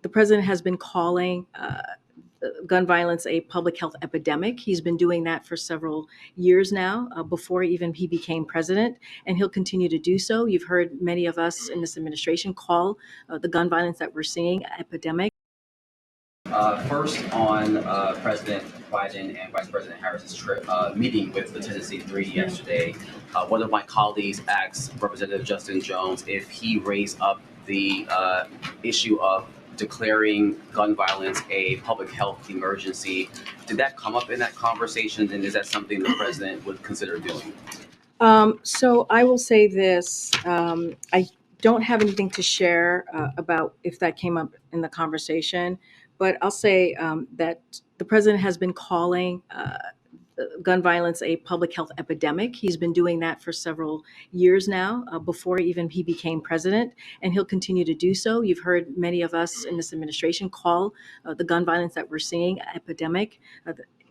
The president has been calling gun violence a public health epidemic. He's been doing that for several years now, before even he became president, and he'll continue to do so. You've heard many of us in this administration call the gun violence that we're seeing an epidemic. First on President Biden and Vice President Harris's trip, meeting with the Tennessee Three yesterday. One of my colleagues asked Representative Justin Jones if he raised up the issue of declaring gun violence a public health emergency. Did that come up in that conversation, and is that something the president would consider doing? So I will say this. I don't have anything to share about if that came up in the conversation, but I'll say that the president has been calling gun violence a public health epidemic. He's been doing that for several years now, before even he became president, and he'll continue to do so. You've heard many of us in this administration call the gun violence that we're seeing an epidemic.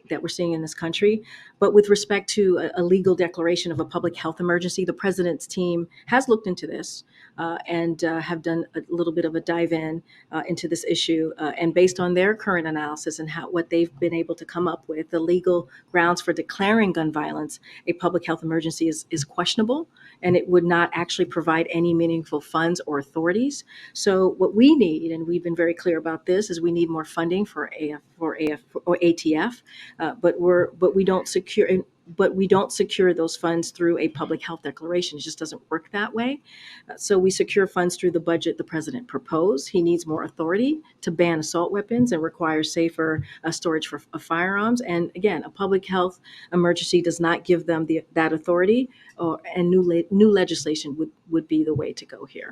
That we're seeing in this country. But with respect to a legal declaration of a public health emergency, the president's team has looked into this and have done a little bit of a dive in into this issue. And based on their current analysis and what they've been able to come up with, the legal grounds for declaring gun violence a public health emergency is questionable, and it would not actually provide any meaningful funds or authorities. So what we need, and we've been very clear about this, is we need more funding for ATF. But we don't secure those funds through a public health declaration. It just doesn't work that way. So we secure funds through the budget the president proposed. He needs more authority to ban assault weapons and require safer storage for firearms. And again, a public health emergency does not give them that authority, and new legislation would be the way to go here.